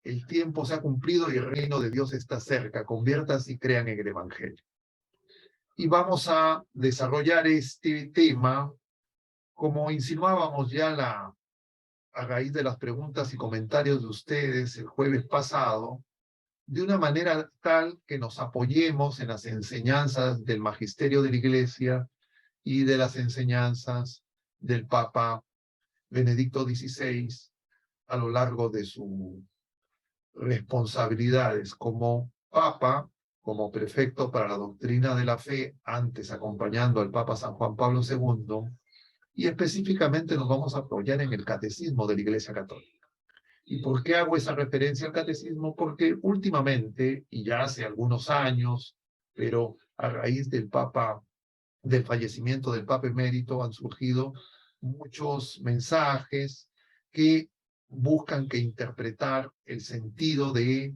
El tiempo se ha cumplido y el reino de Dios está cerca. Conviértanse y crean en el Evangelio. Y vamos a desarrollar este tema, como insinuábamos ya a raíz de las preguntas y comentarios de ustedes el jueves pasado, de una manera tal que nos apoyemos en las enseñanzas del magisterio de la Iglesia y de las enseñanzas del Papa Benedicto XVI a lo largo de sus responsabilidades como Papa, como prefecto para la doctrina de la fe, antes acompañando al Papa San Juan Pablo II, y específicamente nos vamos a apoyar en el catecismo de la Iglesia Católica. ¿Y por qué hago esa referencia al catecismo? Porque últimamente, y ya hace algunos años, pero a raíz del fallecimiento del Papa emérito, han surgido muchos mensajes que buscan que interpretar el sentido de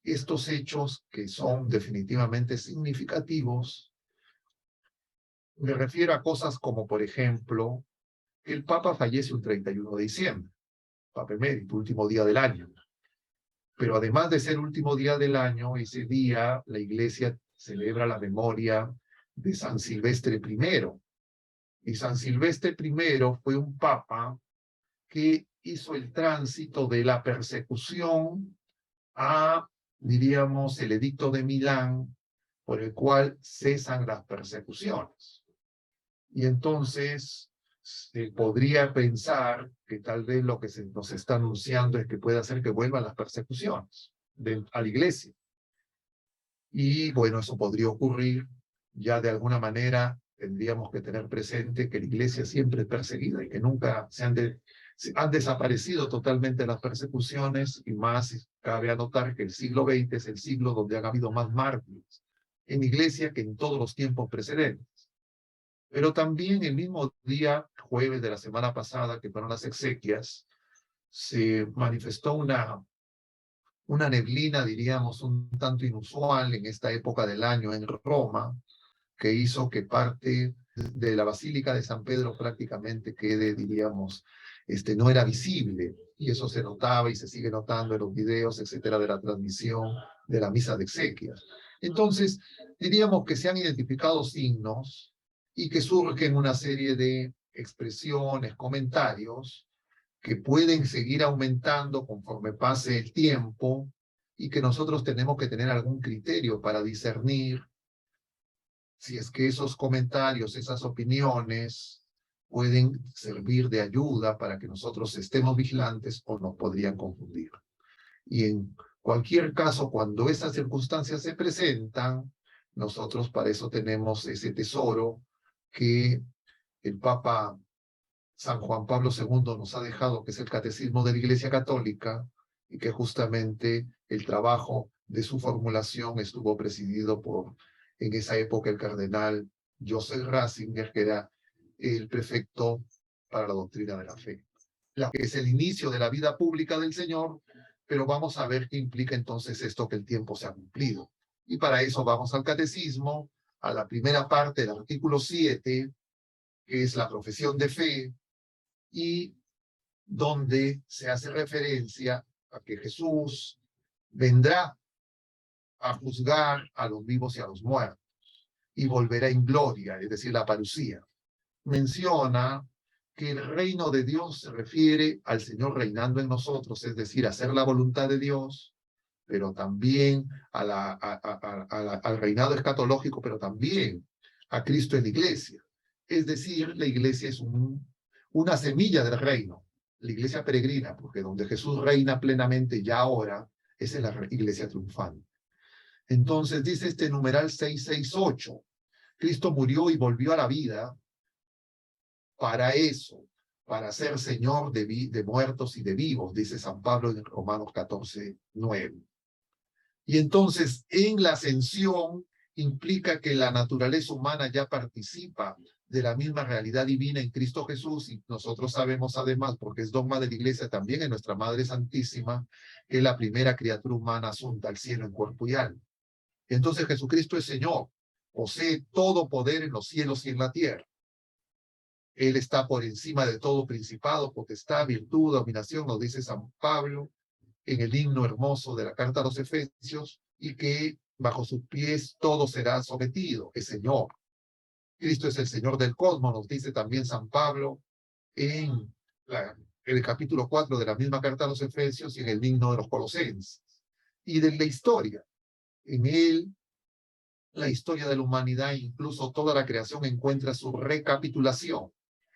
estos hechos que son definitivamente significativos. Me refiero a cosas como, por ejemplo, que el Papa fallece un 31 de diciembre, Papa emérito, último día del año. Pero además de ser último día del año, ese día la Iglesia celebra la memoria de San Silvestre I. Y San Silvestre I fue un papa que hizo el tránsito de la persecución a, diríamos, el edicto de Milán, por el cual cesan las persecuciones. Y entonces se podría pensar que tal vez lo que nos está anunciando es que puede hacer que vuelvan las persecuciones a la Iglesia. Y bueno, eso podría ocurrir. Ya de alguna manera tendríamos que tener presente que la Iglesia siempre es perseguida y que nunca se han desaparecido totalmente las persecuciones, y más cabe anotar que el siglo XX es el siglo donde han habido más mártires en la Iglesia que en todos los tiempos precedentes. Pero también el mismo día, jueves de la semana pasada, que fueron las exequias, se manifestó una neblina, diríamos, un tanto inusual en esta época del año en Roma, que hizo que parte de la Basílica de San Pedro prácticamente quede, diríamos, no era visible. Y eso se notaba y se sigue notando en los videos, etcétera, de la transmisión de la misa de exequias. Entonces, diríamos que se han identificado signos y que surgen una serie de expresiones, comentarios, que pueden seguir aumentando conforme pase el tiempo, y que nosotros tenemos que tener algún criterio para discernir si es que esos comentarios, esas opiniones pueden servir de ayuda para que nosotros estemos vigilantes o nos podrían confundir. Y en cualquier caso, cuando esas circunstancias se presentan, nosotros para eso tenemos ese tesoro que el Papa San Juan Pablo II nos ha dejado, que es el Catecismo de la Iglesia Católica, y que justamente el trabajo de su formulación estuvo presidido por, en esa época, el cardenal Joseph Ratzinger, que era el prefecto para la doctrina de la fe, la que es el inicio de la vida pública del Señor. Pero vamos a ver qué implica entonces esto, que el tiempo se ha cumplido. Y para eso vamos al catecismo, a la primera parte del artículo 7, que es la profesión de fe, y donde se hace referencia a que Jesús vendrá a juzgar a los vivos y a los muertos y volverá en gloria, es decir, la parucía. Menciona que el reino de Dios se refiere al Señor reinando en nosotros, es decir, hacer la voluntad de Dios, pero también al reinado escatológico, pero también a Cristo en la iglesia. Es decir, la iglesia es una semilla del reino, la iglesia peregrina, porque donde Jesús reina plenamente ya ahora es en la iglesia triunfante. Entonces dice este numeral 668, Cristo murió y volvió a la vida para eso, para ser Señor de muertos y de vivos, dice San Pablo en Romanos 14:9. Y entonces en la ascensión implica que la naturaleza humana ya participa de la misma realidad divina en Cristo Jesús, y nosotros sabemos además, porque es dogma de la Iglesia también en nuestra Madre Santísima, que es la primera criatura humana asunta al cielo en cuerpo y alma. Entonces Jesucristo es Señor, posee todo poder en los cielos y en la tierra. Él está por encima de todo principado, potestad, virtud, dominación, nos dice San Pablo, en el himno hermoso de la carta a los Efesios, y que bajo sus pies todo será sometido, es Señor. Cristo es el Señor del cosmos, nos dice también San Pablo en el capítulo 4 de la misma carta a los Efesios y en el himno de los Colosenses. Y de la historia, en él, la historia de la humanidad, incluso toda la creación, encuentra su recapitulación,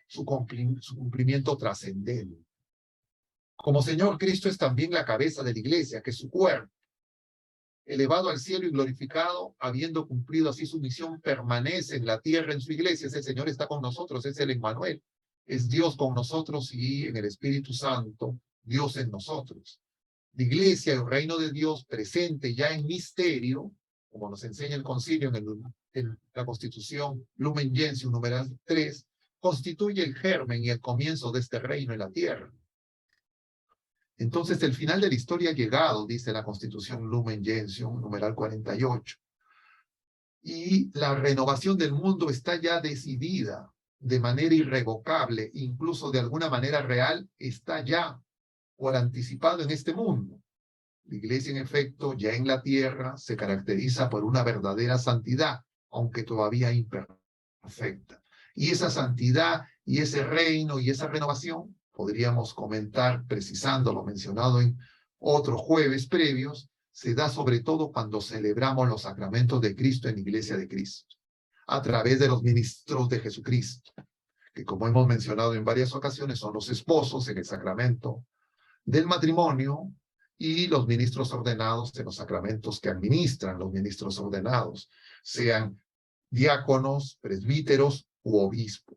su cumplimiento trascendente. Como Señor, Cristo es también la cabeza de la iglesia, que es su cuerpo. Elevado al cielo y glorificado, habiendo cumplido así su misión, permanece en la tierra en su iglesia. Ese Señor está con nosotros, es el Emmanuel. Es Dios con nosotros y en el Espíritu Santo, Dios en nosotros. La iglesia, el reino de Dios presente ya en misterio, como nos enseña el concilio en la Constitución Lumen Gentium, numeral 3, constituye el germen y el comienzo de este reino en la tierra. Entonces, el final de la historia ha llegado, dice la Constitución Lumen Gentium, numeral 48. Y la renovación del mundo está ya decidida de manera irrevocable, incluso de alguna manera real, está ya por anticipado en este mundo. La iglesia, en efecto, ya en la tierra se caracteriza por una verdadera santidad, aunque todavía imperfecta. Y esa santidad y ese reino y esa renovación, podríamos comentar, precisando lo mencionado en otros jueves previos, se da sobre todo cuando celebramos los sacramentos de Cristo en la iglesia de Cristo, a través de los ministros de Jesucristo, que como hemos mencionado en varias ocasiones son los esposos en el sacramento del matrimonio y los ministros ordenados de los sacramentos que administran los ministros ordenados, sean diáconos, presbíteros u obispos.